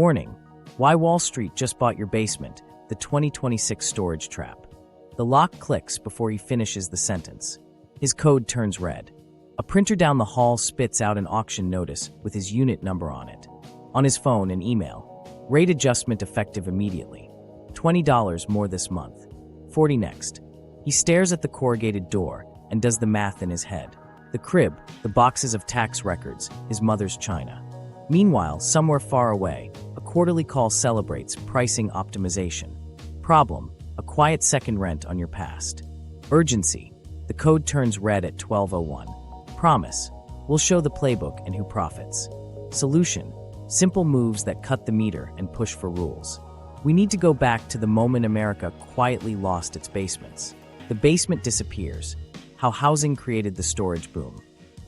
Warning: why Wall Street just bought your basement, the 2026 storage trap. The lock clicks before he finishes the sentence. His code turns red. A printer down the hall spits out an auction notice with his unit number on it. On his phone, an email. Rate adjustment effective immediately. $20 more this month. $40 next. He stares at the corrugated door and does the math in his head. The crib, the boxes of tax records, his mother's china. Meanwhile, somewhere far away, a quarterly call celebrates pricing optimization. Problem: a quiet second rent on your past. Urgency: the code turns red at 12:01. Promise: we'll show the playbook and who profits. Solution: simple moves that cut the meter and push for rules. We need to go back to the moment America quietly lost its basements. The basement disappears. How housing created the storage boom.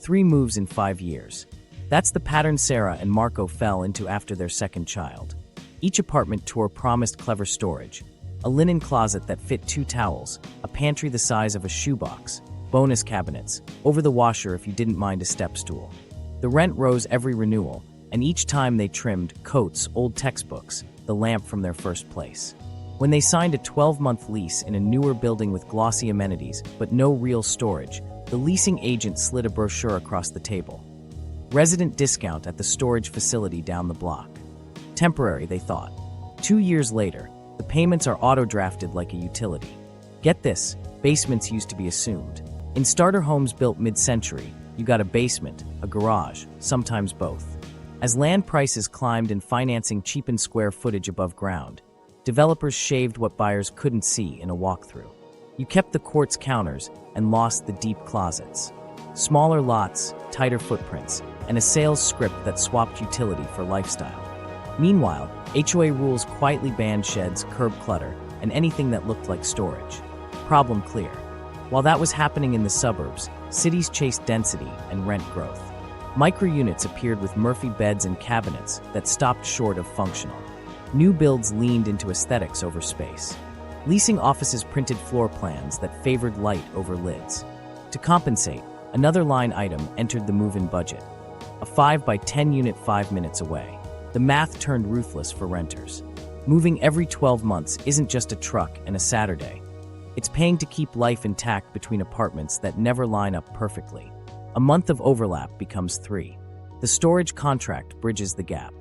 3 moves in 5 years. That's the pattern Sarah and Marco fell into after their second child. Each apartment tour promised clever storage. A linen closet that fit 2 towels, a pantry the size of a shoebox, bonus cabinets, over the washer if you didn't mind a step stool. The rent rose every renewal, and each time they trimmed coats, old textbooks, the lamp from their first place. When they signed a 12-month lease in a newer building with glossy amenities but no real storage, the leasing agent slid a brochure across the table. Resident discount at the storage facility down the block. Temporary, they thought. 2 years later, the payments are auto-drafted like a utility. Get this, basements used to be assumed. In starter homes built mid-century, you got a basement, a garage, sometimes both. As land prices climbed and financing cheapened square footage above ground, developers shaved what buyers couldn't see in a walkthrough. You kept the quartz counters and lost the deep closets. Smaller lots, tighter footprints, and a sales script that swapped utility for lifestyle. Meanwhile, HOA rules quietly banned sheds, curb clutter, and anything that looked like storage. Problem clear. While that was happening in the suburbs, cities chased density and rent growth. Micro-units appeared with Murphy beds and cabinets that stopped short of functional. New builds leaned into aesthetics over space. Leasing offices printed floor plans that favored light over lids. To compensate, another line item entered the move-in budget. A 5 by 10 unit 5 minutes away. The math turned ruthless for renters. Moving every 12 months isn't just a truck and a Saturday. It's paying to keep life intact between apartments that never line up perfectly. A month of overlap becomes 3. The storage contract bridges the gap.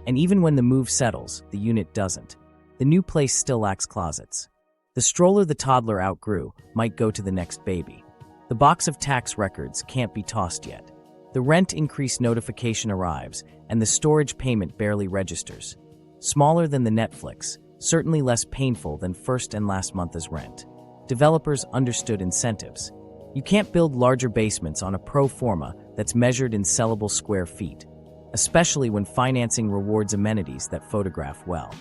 And even when the move settles, the unit doesn't. The new place still lacks closets. The stroller the toddler outgrew might go to the next baby. The box of tax records can't be tossed yet. The rent increase notification arrives, and the storage payment barely registers. Smaller than the Netflix, certainly less painful than first and last month's rent. Developers understood incentives. You can't build larger basements on a pro forma that's measured in sellable square feet, especially when financing rewards amenities that photograph well.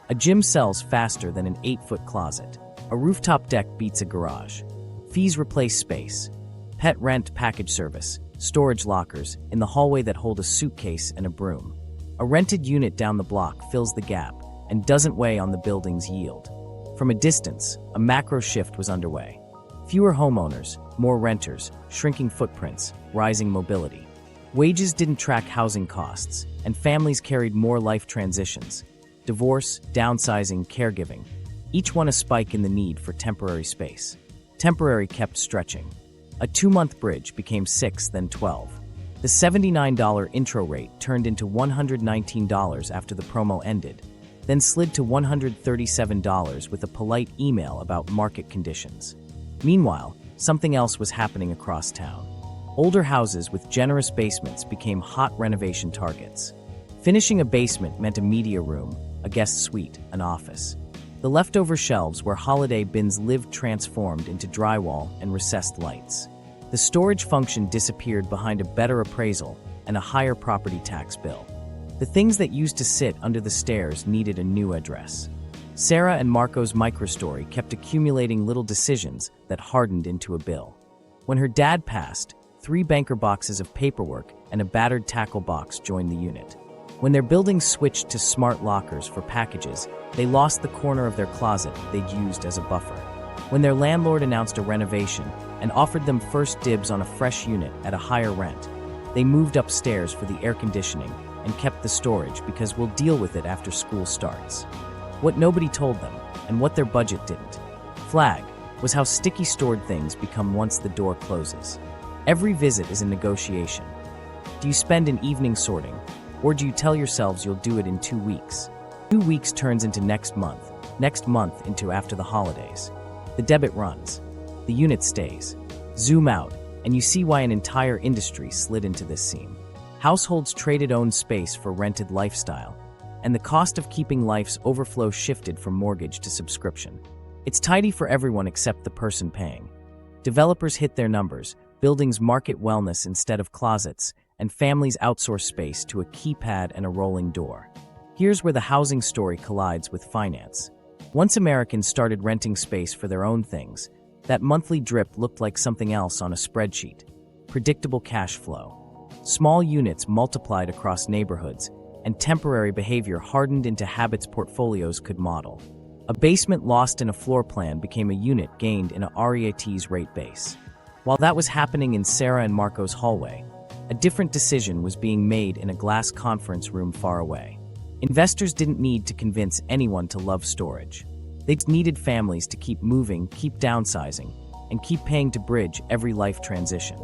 A gym sells faster than an 8-foot closet. A rooftop deck beats a garage. Fees replace space. Pet rent package service. Storage lockers in the hallway that hold a suitcase and a broom. A rented unit down the block fills the gap and doesn't weigh on the building's yield. From a distance, a macro shift was underway. Fewer homeowners, more renters, shrinking footprints, rising mobility. Wages didn't track housing costs, and families carried more life transitions. Divorce, downsizing, caregiving. Each one a spike in the need for temporary space. Temporary kept stretching. A 2-month bridge became 6, then 12. The $79 intro rate turned into $119 after the promo ended, then slid to $137 with a polite email about market conditions. Meanwhile, something else was happening across town. Older houses with generous basements became hot renovation targets. Finishing a basement meant a media room, a guest suite, an office. The leftover shelves where holiday bins lived transformed into drywall and recessed lights. The storage function disappeared behind a better appraisal and a higher property tax bill. The things that used to sit under the stairs needed a new address. Sarah and Marco's microstory kept accumulating little decisions that hardened into a bill. When her dad passed, 3 banker boxes of paperwork and a battered tackle box joined the unit. When their building switched to smart lockers for packages, they lost the corner of their closet they'd used as a buffer. When their landlord announced a renovation and offered them first dibs on a fresh unit at a higher rent, they moved upstairs for the air conditioning and kept the storage because we'll deal with it after school starts. What nobody told them, and what their budget didn't flag, was how sticky stored things become once the door closes. Every visit is a negotiation. Do you spend an evening sorting, or do you tell yourselves you'll do it in 2 weeks? 2 weeks turns into next month into after the holidays. The debit runs, the unit stays. Zoom out, and you see why an entire industry slid into this scene. Households traded owned space for rented lifestyle, and the cost of keeping life's overflow shifted from mortgage to subscription. It's tidy for everyone except the person paying. Developers hit their numbers, buildings market wellness instead of closets, and families outsource space to a keypad and a rolling door. Here's where the housing story collides with finance. Once Americans started renting space for their own things, that monthly drip looked like something else on a spreadsheet. Predictable cash flow. Small units multiplied across neighborhoods, and temporary behavior hardened into habits portfolios could model. A basement lost in a floor plan became a unit gained in a REIT's rate base. While that was happening in Sarah and Marco's hallway, a different decision was being made in a glass conference room far away. Investors didn't need to convince anyone to love storage. They needed families to keep moving, keep downsizing, and keep paying to bridge every life transition.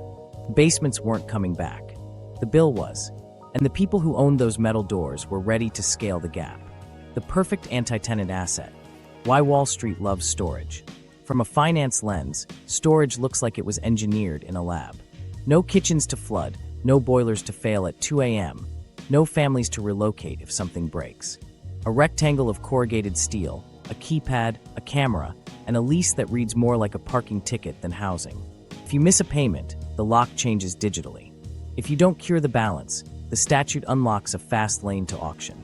Basements weren't coming back. The bill was, and the people who owned those metal doors were ready to scale the gap. The perfect anti-tenant asset. Why Wall Street loves storage. From a finance lens, storage looks like it was engineered in a lab. No kitchens to flood, no boilers to fail at 2 a.m., no families to relocate if something breaks. A rectangle of corrugated steel, a keypad, a camera, and a lease that reads more like a parking ticket than housing. If you miss a payment, the lock changes digitally. If you don't cure the balance, the statute unlocks a fast lane to auction.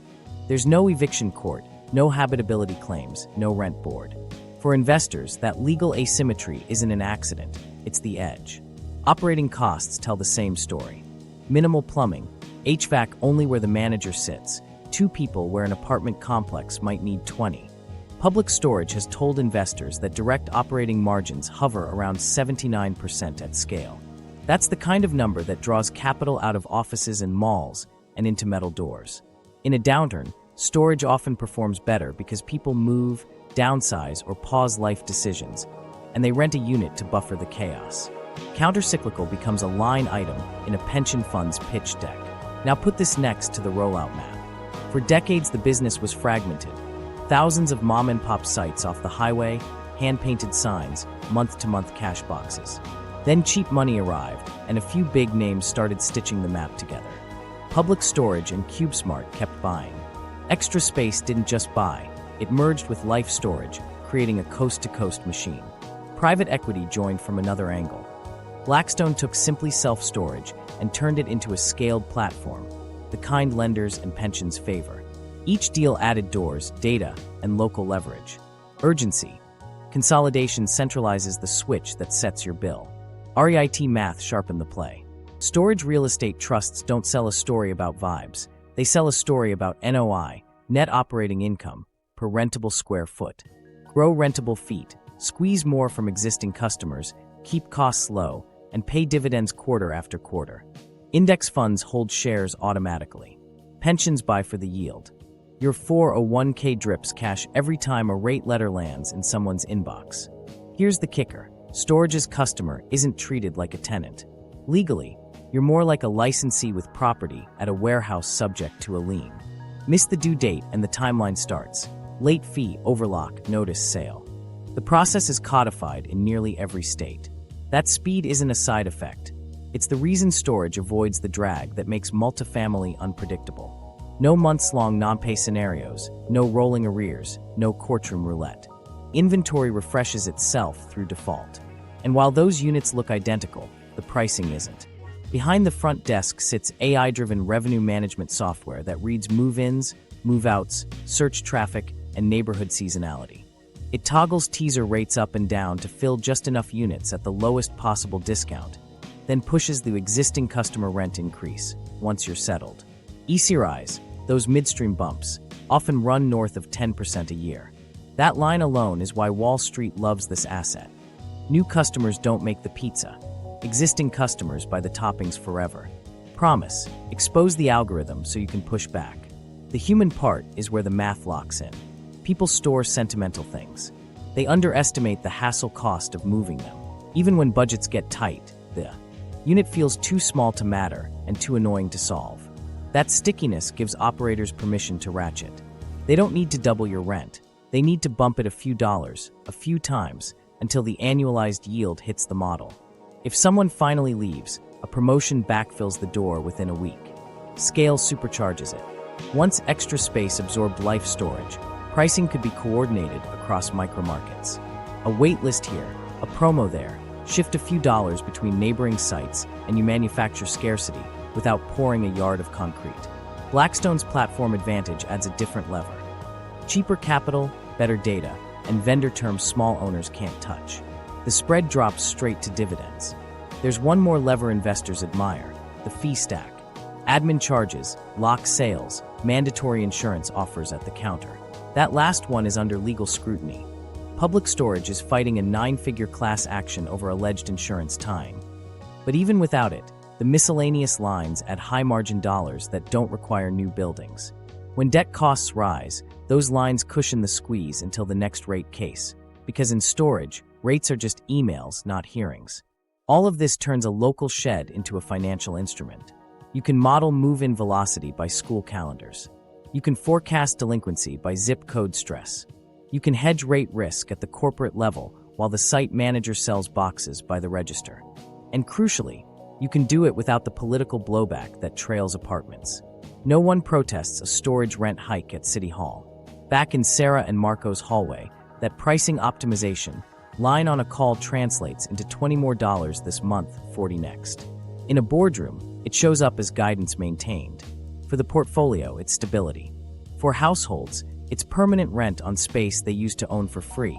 There's no eviction court, no habitability claims, no rent board. For investors, that legal asymmetry isn't an accident, it's the edge. Operating costs tell the same story. Minimal plumbing, HVAC only where the manager sits, 2 people where an apartment complex might need 20. Public storage has told investors that direct operating margins hover around 79% at scale. That's the kind of number that draws capital out of offices and malls and into metal doors. In a downturn, storage often performs better because people move, downsize, or pause life decisions, and they rent a unit to buffer the chaos. Countercyclical becomes a line item in a pension fund's pitch deck. Now put this next to the rollout map. For decades, the business was fragmented. Thousands of mom-and-pop sites off the highway, hand-painted signs, month-to-month cash boxes. Then cheap money arrived, and a few big names started stitching the map together. Public Storage and CubeSmart kept buying. Extra Space didn't just buy, it merged with Life Storage, creating a coast-to-coast machine. Private equity joined from another angle. Blackstone took Simply Self-Storage and turned it into a scaled platform, the kind lenders and pensions favor. Each deal added doors, data, and local leverage. Urgency. Consolidation centralizes the switch that sets your bill. REIT math sharpened the play. Storage real estate trusts don't sell a story about vibes. They sell a story about NOI, net operating income, per rentable square foot. Grow rentable feet, squeeze more from existing customers, keep costs low, and pay dividends quarter after quarter. Index funds hold shares automatically. Pensions buy for the yield. Your 401k drips cash every time a rate letter lands in someone's inbox. Here's the kicker. Storage's customer isn't treated like a tenant. Legally, you're more like a licensee with property at a warehouse subject to a lien. Miss the due date and the timeline starts. Late fee, overlock, notice, sale. The process is codified in nearly every state. That speed isn't a side effect. It's the reason storage avoids the drag that makes multifamily unpredictable. No months-long non-pay scenarios, no rolling arrears, no courtroom roulette. Inventory refreshes itself through default. And while those units look identical, the pricing isn't. Behind the front desk sits AI-driven revenue management software that reads move-ins, move-outs, search traffic, and neighborhood seasonality. It toggles teaser rates up and down to fill just enough units at the lowest possible discount, then pushes the existing customer rent increase once you're settled. ECRIs, those midstream bumps, often run north of 10% a year. That line alone is why Wall Street loves this asset. New customers don't make the pizza. Existing customers buy the toppings forever. Promise, expose the algorithm so you can push back. The human part is where the math locks in. People store sentimental things. They underestimate the hassle cost of moving them. Even when budgets get tight, the unit feels too small to matter and too annoying to solve. That stickiness gives operators permission to ratchet. They don't need to double your rent. They need to bump it a few dollars, a few times, until the annualized yield hits the model. If someone finally leaves, a promotion backfills the door within a week. Scale supercharges it. Once extra space absorbed life storage, pricing could be coordinated across micromarkets. A wait list here, a promo there, shift a few dollars between neighboring sites, and you manufacture scarcity without pouring a yard of concrete. Blackstone's platform advantage adds a different lever. Cheaper capital, better data, and vendor terms small owners can't touch. The spread drops straight to dividends. There's one more lever investors admire, the fee stack. Admin charges, lock sales, mandatory insurance offers at the counter. That last one is under legal scrutiny. Public Storage is fighting a 9-figure class action over alleged insurance tying. But even without it, the miscellaneous lines add high-margin dollars that don't require new buildings. When debt costs rise, those lines cushion the squeeze until the next rate case, because in storage, rates are just emails, not hearings. All of this turns a local shed into a financial instrument. You can model move-in velocity by school calendars. You can forecast delinquency by zip code stress. You can hedge rate risk at the corporate level while the site manager sells boxes by the register. And crucially, you can do it without the political blowback that trails apartments. No one protests a storage rent hike at City Hall. Back in Sarah and Marco's hallway, that pricing optimization, line on a call translates into $20 more this month, $40 next. In a boardroom, it shows up as guidance maintained. For the portfolio, it's stability. For households, it's permanent rent on space they used to own for free,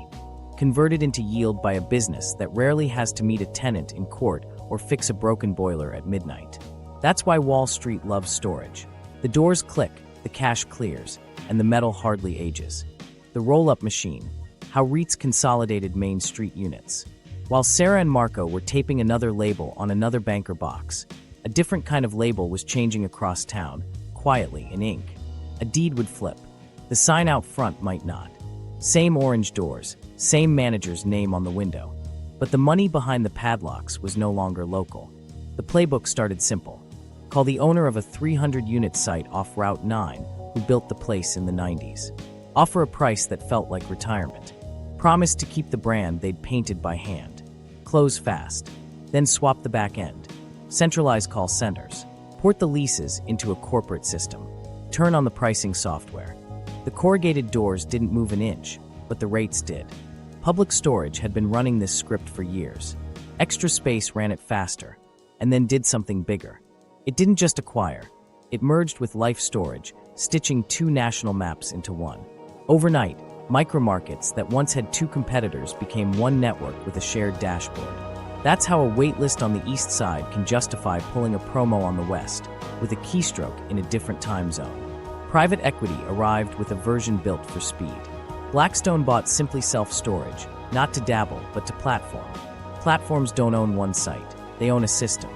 converted into yield by a business that rarely has to meet a tenant in court or fix a broken boiler at midnight. That's why Wall Street loves storage. The doors click, the cash clears, and the metal hardly ages. The roll-up machine, how REITs consolidated Main Street units. While Sarah and Marco were taping another label on another banker box, a different kind of label was changing across town, quietly in ink. A deed would flip. The sign out front might not. Same orange doors, same manager's name on the window. But the money behind the padlocks was no longer local. The playbook started simple. Call the owner of a 300-unit site off Route 9 who built the place in the 90s. Offer a price that felt like retirement. Promise to keep the brand they'd painted by hand. Close fast. Then swap the back end. Centralize call centers. Port the leases into a corporate system. Turn on the pricing software. The corrugated doors didn't move an inch, but the rates did. Public Storage had been running this script for years. Extra Space ran it faster, and then did something bigger. It didn't just acquire. It merged with Life Storage, stitching 2 national maps into one. Overnight, micromarkets that once had 2 competitors became one network with a shared dashboard. That's how a waitlist on the east side can justify pulling a promo on the west, with a keystroke in a different time zone. Private equity arrived with a version built for speed. Blackstone bought Simply Self-Storage, not to dabble, but to platform. Platforms don't own one site, they own a system.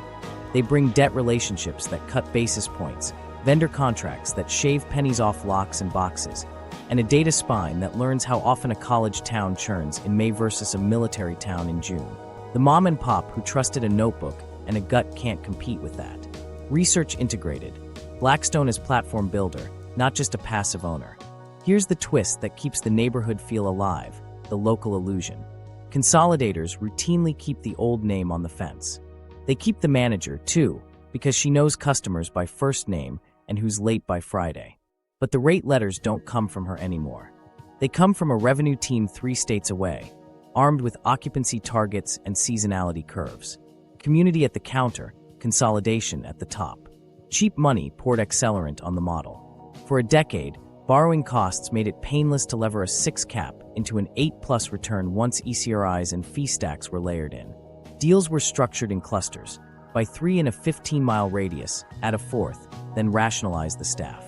They bring debt relationships that cut basis points, vendor contracts that shave pennies off locks and boxes, and a data spine that learns how often a college town churns in May versus a military town in June. The mom and pop who trusted a notebook and a gut can't compete with that. Research integrated. Blackstone is platform builder, not just a passive owner. Here's the twist that keeps the neighborhood feel alive, the local illusion. Consolidators routinely keep the old name on the fence. They keep the manager, too, because she knows customers by first name and who's late by Friday. But the rate letters don't come from her anymore. They come from a revenue team 3 states away, armed with occupancy targets and seasonality curves. Community at the counter, consolidation at the top. Cheap money poured accelerant on the model. For a decade, borrowing costs made it painless to lever a 6 cap into an 8+ return once ECRIs and fee stacks were layered in. Deals were structured in clusters, by 3 in a 15-mile radius, add a 4th, then rationalize the staff.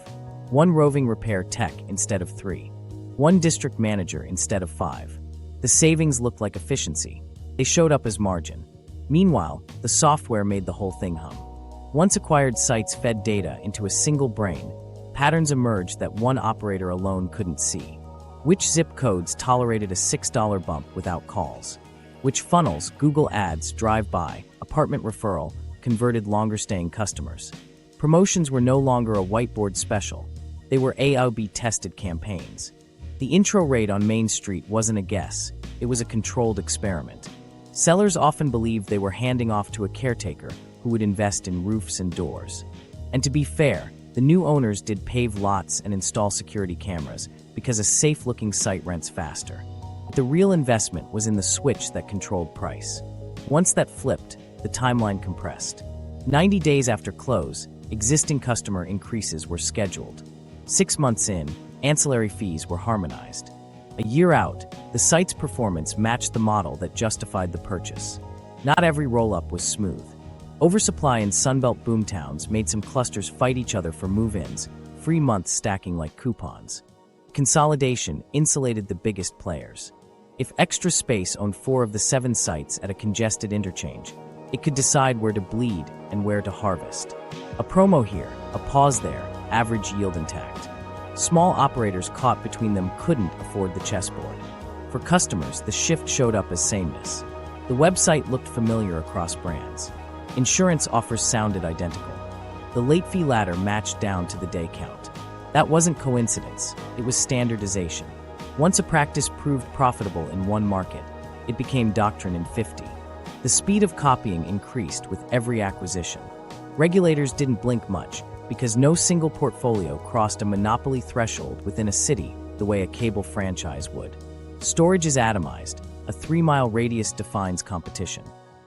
1 roving repair tech instead of 3. 1 district manager instead of 5. The savings looked like efficiency. They showed up as margin. Meanwhile, the software made the whole thing hum. Once acquired sites fed data into a single brain, patterns emerged that one operator alone couldn't see. Which zip codes tolerated a $6 bump without calls? Which funnels, Google Ads, drive-by, apartment referral, converted longer-staying customers? Promotions were no longer a whiteboard special. They were A/B-tested campaigns. The intro rate on Main Street wasn't a guess. It was a controlled experiment. Sellers often believed they were handing off to a caretaker who would invest in roofs and doors. And to be fair, the new owners did pave lots and install security cameras because a safe-looking site rents faster. But the real investment was in the switch that controlled price. Once that flipped, the timeline compressed. 90 days after close, existing customer increases were scheduled. 6 months in, ancillary fees were harmonized. A year out, the site's performance matched the model that justified the purchase. Not every roll-up was smooth. Oversupply in Sunbelt boomtowns made some clusters fight each other for move-ins, free months stacking like coupons. Consolidation insulated the biggest players. If Extra Space owned 4 of the 7 sites at a congested interchange, it could decide where to bleed and where to harvest. A promo here, a pause there, average yield intact. Small operators caught between them couldn't afford the chessboard. For customers, the shift showed up as sameness. The website looked familiar across brands. Insurance offers sounded identical. The late fee ladder matched down to the day count. That wasn't coincidence, it was standardization. Once a practice proved profitable in one market, it became doctrine in 50. The speed of copying increased with every acquisition. Regulators didn't blink much, because no single portfolio crossed a monopoly threshold within a city the way a cable franchise would. Storage is atomized. A 3-mile radius defines competition.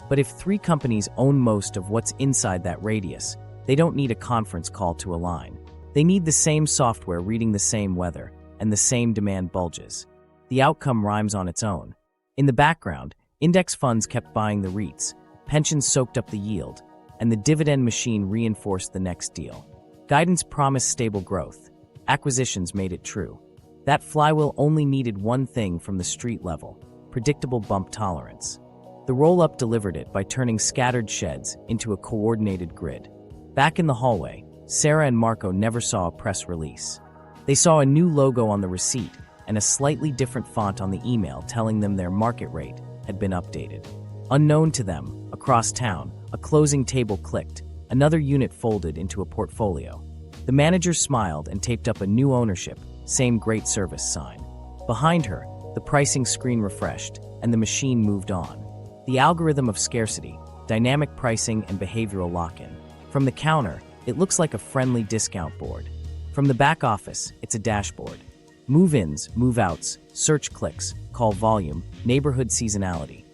But if 3 companies own most of what's inside that radius, they don't need a conference call to align. They need the same software reading the same weather, and the same demand bulges. The outcome rhymes on its own. In the background, index funds kept buying the REITs, pensions soaked up the yield, and the dividend machine reinforced the next deal. Guidance promised stable growth. Acquisitions made it true. That flywheel only needed one thing from the street level: predictable bump tolerance. The roll-up delivered it by turning scattered sheds into a coordinated grid. Back in the hallway, Sarah and Marco never saw a press release. They saw a new logo on the receipt and a slightly different font on the email telling them their market rate had been updated. Unknown to them, across town, a closing table clicked. Another unit folded into a portfolio. The manager smiled and taped up a new ownership, same great service sign. Behind her, the pricing screen refreshed, and the machine moved on. The algorithm of scarcity, dynamic pricing, and behavioral lock-in. From the counter, it looks like a friendly discount board. From the back office, it's a dashboard. Move-ins, move-outs, search clicks, call volume, neighborhood seasonality.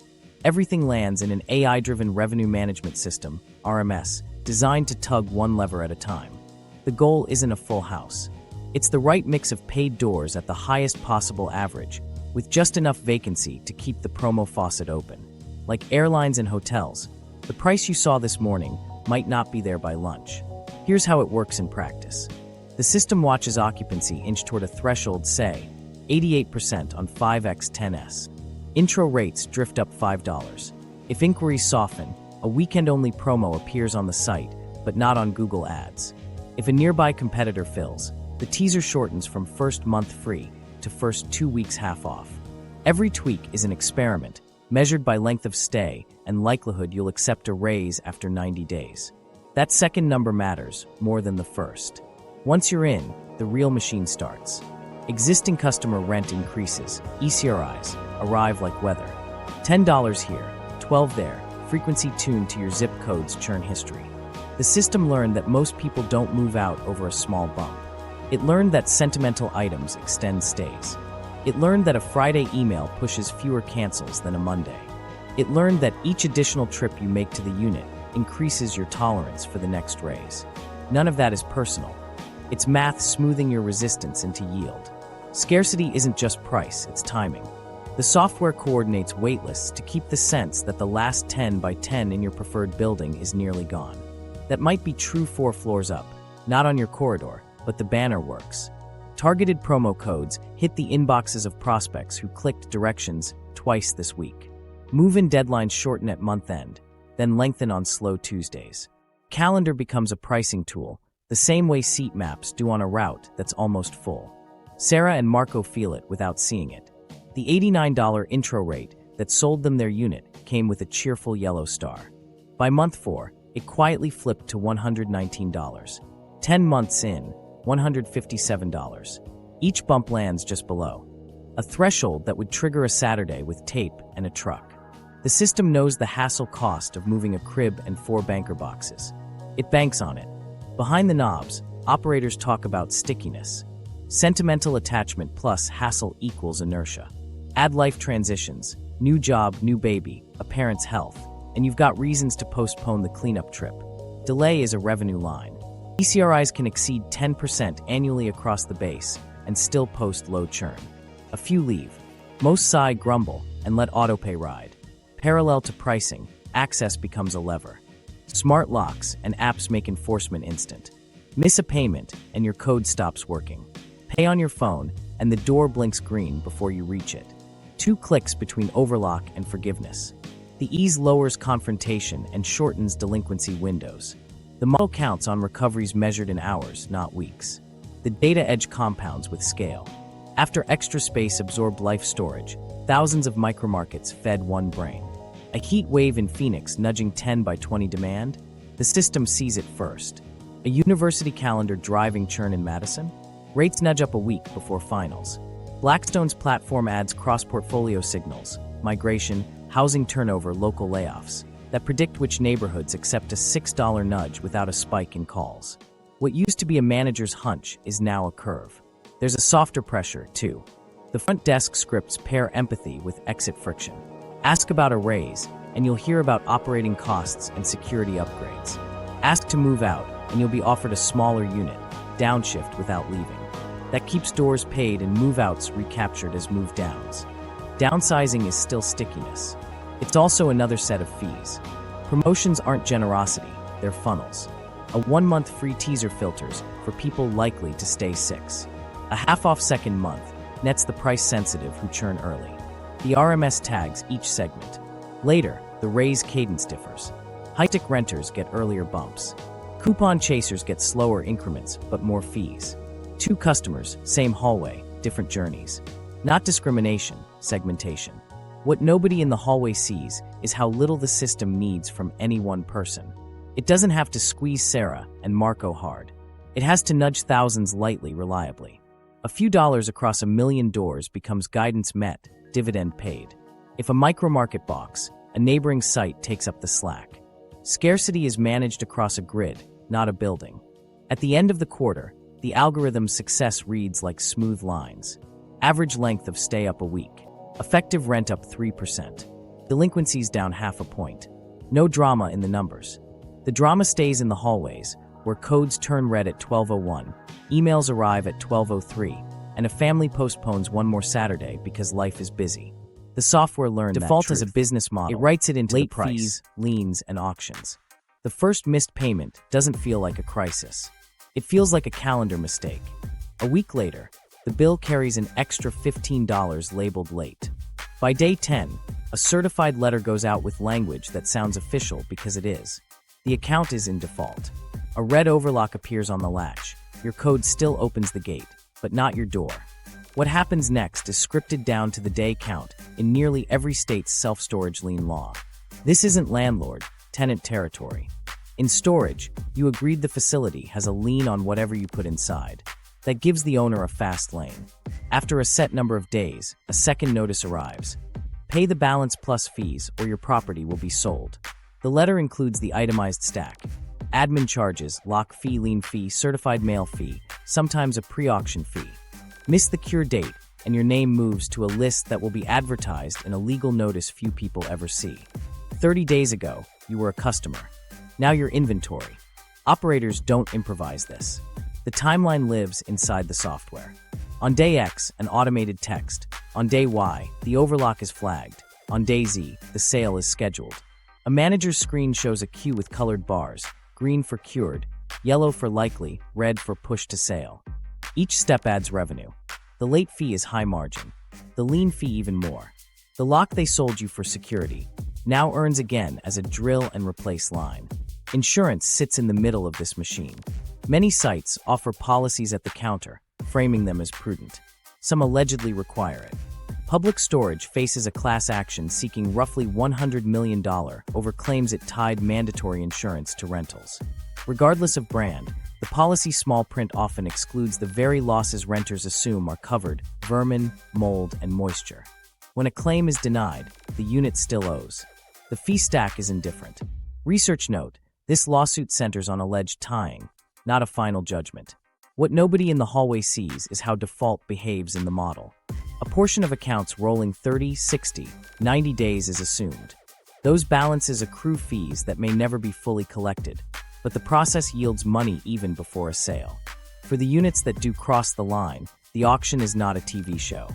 Everything lands in an AI-driven revenue management system, RMS, designed to tug one lever at a time. The goal isn't a full house. It's the right mix of paid doors at the highest possible average, with just enough vacancy to keep the promo faucet open. Like airlines and hotels, the price you saw this morning might not be there by lunch. Here's how it works in practice. The system watches occupancy inch toward a threshold, say, 88% on 5x10s. Intro rates drift up $5. If inquiries soften, a weekend-only promo appears on the site, but not on Google Ads. If a nearby competitor fills, the teaser shortens from first month free to first 2 weeks half off. Every tweak is an experiment, measured by length of stay and likelihood you'll accept a raise after 90 days. That second number matters more than the first. Once you're in, the real machine starts. Existing customer rent increases, ECRIs arrive like weather. $10 here, $12 there, frequency tuned to your zip code's churn history. The system learned that most people don't move out over a small bump. It learned that sentimental items extend stays. It learned that a Friday email pushes fewer cancels than a Monday. It learned that each additional trip you make to the unit increases your tolerance for the next raise. None of that is personal. It's math smoothing your resistance into yield. Scarcity isn't just price, it's timing. The software coordinates waitlists to keep the sense that the last 10 by 10 in your preferred building is nearly gone. That might be true 4 floors up, not on your corridor, but the banner works. Targeted promo codes hit the inboxes of prospects who clicked directions twice this week. Move-in deadlines shorten at month end, then lengthen on slow Tuesdays. Calendar becomes a pricing tool, the same way seat maps do on a route that's almost full. Sarah and Marco feel it without seeing it. The $89 intro rate that sold them their unit came with a cheerful yellow star. By month 4, it quietly flipped to $119. 10 months in, $157. Each bump lands just below. A threshold that would trigger a Saturday with tape and a truck. The system knows the hassle cost of moving a crib and 4 banker boxes. It banks on it. Behind the knobs, operators talk about stickiness. Sentimental attachment plus hassle equals inertia. Add life transitions, new job, new baby, a parent's health, and you've got reasons to postpone the cleanup trip. Delay is a revenue line. ECRIs can exceed 10% annually across the base and still post low churn. A few leave. Most sigh, grumble, and let autopay ride. Parallel to pricing, access becomes a lever. Smart locks and apps make enforcement instant. Miss a payment and your code stops working. Pay on your phone and the door blinks green before you reach it. 2 clicks between overlock and forgiveness. The ease lowers confrontation and shortens delinquency windows. The model counts on recoveries measured in hours, not weeks. The data edge compounds with scale. After extra space absorbed life storage, thousands of micromarkets fed one brain. A heat wave in Phoenix nudging 10 by 20 demand? The system sees it first. A university calendar driving churn in Madison? Rates nudge up a week before finals. Blackstone's platform adds cross-portfolio signals, migration, housing turnover, local layoffs, that predict which neighborhoods accept a $6 nudge without a spike in calls. What used to be a manager's hunch is now a curve. There's a softer pressure, too. The front desk scripts pair empathy with exit friction. Ask about a raise, and you'll hear about operating costs and security upgrades. Ask to move out, and you'll be offered a smaller unit, downshift without leaving. That keeps doors paid and move-outs recaptured as move-downs. Downsizing is still stickiness. It's also another set of fees. Promotions aren't generosity, they're funnels. A 1-month free teaser filters for people likely to stay 6. A half-off second month nets the price-sensitive who churn early. The RMS tags each segment. Later, the raise cadence differs. High-tech renters get earlier bumps. Coupon chasers get slower increments, but more fees. 2 customers, same hallway, different journeys. Not discrimination, segmentation. What nobody in the hallway sees is how little the system needs from any one person. It doesn't have to squeeze Sarah and Marco hard. It has to nudge thousands lightly, reliably. A few dollars across a million doors becomes guidance met, dividend paid. If a micromarket box, a neighboring site takes up the slack. Scarcity is managed across a grid, not a building. At the end of the quarter, the algorithm's success reads like smooth lines. Average length of stay up a week. Effective rent up 3%. Delinquencies down half a point. No drama in the numbers. The drama stays in the hallways, where codes turn red at 12:01, emails arrive at 12:03, and a family postpones one more Saturday because life is busy. The software learned default as a business model. It writes it into late fees, liens, and auctions. The first missed payment doesn't feel like a crisis. It feels like a calendar mistake. A week later, the bill carries an extra $15 labeled late. By day 10, a certified letter goes out with language that sounds official because it is. The account is in default. A red overlock appears on the latch. Your code still opens the gate, but not your door. What happens next is scripted down to the day count in nearly every state's self-storage lien law. This isn't landlord-tenant territory. In storage, you agreed the facility has a lien on whatever you put inside. That gives the owner a fast lane. After a set number of days, a second notice arrives. Pay the balance plus fees or your property will be sold. The letter includes the itemized stack. Admin charges, lock fee, lien fee, certified mail fee, sometimes a pre-auction fee. Miss the cure date, and your name moves to a list that will be advertised in a legal notice few people ever see. 30 days ago, you were a customer. Now you're inventory. Operators don't improvise this. The timeline lives inside the software. On day X, an automated text. On day Y, the overlock is flagged. On day Z, the sale is scheduled. A manager's screen shows a queue with colored bars, green for cured, yellow for likely, red for push to sale. Each step adds revenue. The late fee is high margin. The lien fee even more. The lock they sold you for security now earns again as a drill and replace line. Insurance sits in the middle of this machine. Many sites offer policies at the counter, framing them as prudent. Some allegedly require it. Public Storage faces a class action seeking roughly $100 million over claims it tied mandatory insurance to rentals. Regardless of brand, the policy small print often excludes the very losses renters assume are covered: vermin, mold, and moisture. When a claim is denied, the unit still owes. The fee stack is indifferent. Research note: this lawsuit centers on alleged tying, not a final judgment. What nobody in the hallway sees is how default behaves in the model. A portion of accounts rolling 30, 60, 90 days is assumed. Those balances accrue fees that may never be fully collected, but the process yields money even before a sale. For the units that do cross the line, the auction is not a TV show.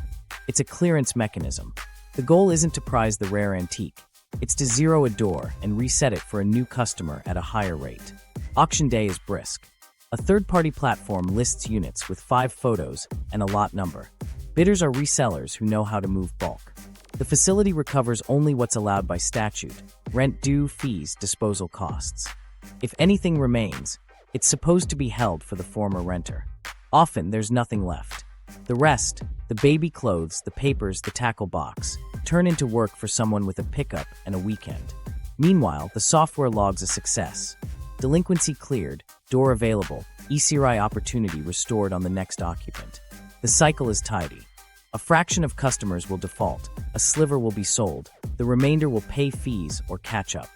It's a clearance mechanism. The goal isn't to prize the rare antique. It's to zero a door and reset it for a new customer at a higher rate. Auction day is brisk. A third-party platform lists units with 5 photos and a lot number. Bidders are resellers who know how to move bulk. The facility recovers only what's allowed by statute: rent due, fees, disposal costs. If anything remains, it's supposed to be held for the former renter. Often, there's nothing left. The rest, the baby clothes, the papers, the tackle box, turn into work for someone with a pickup and a weekend. Meanwhile, the software logs a success. Delinquency cleared, door available, ECRI opportunity restored on the next occupant. The cycle is tidy. A fraction of customers will default, a sliver will be sold, the remainder will pay fees or catch up.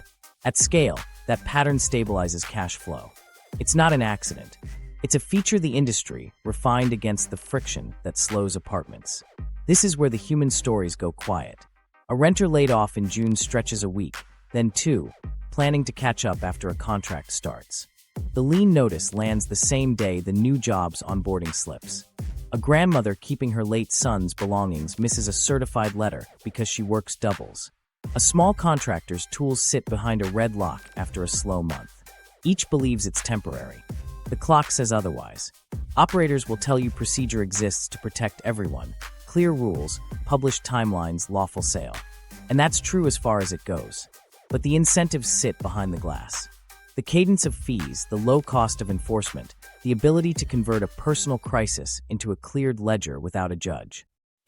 At scale, that pattern stabilizes cash flow. It's not an accident. It's a feature the industry refined against the friction that slows apartments. This is where the human stories go quiet. A renter laid off in June stretches a week, then 2, planning to catch up after a contract starts. The lien notice lands the same day the new job's onboarding slips. A grandmother keeping her late son's belongings misses a certified letter because she works doubles. A small contractor's tools sit behind a red lock after a slow month. Each believes it's temporary. The clock says otherwise. Operators will tell you procedure exists to protect everyone: clear rules, published timelines, lawful sale. And that's true as far as it goes. But the incentives sit behind the glass. The cadence of fees, the low cost of enforcement, the ability to convert a personal crisis into a cleared ledger without a judge.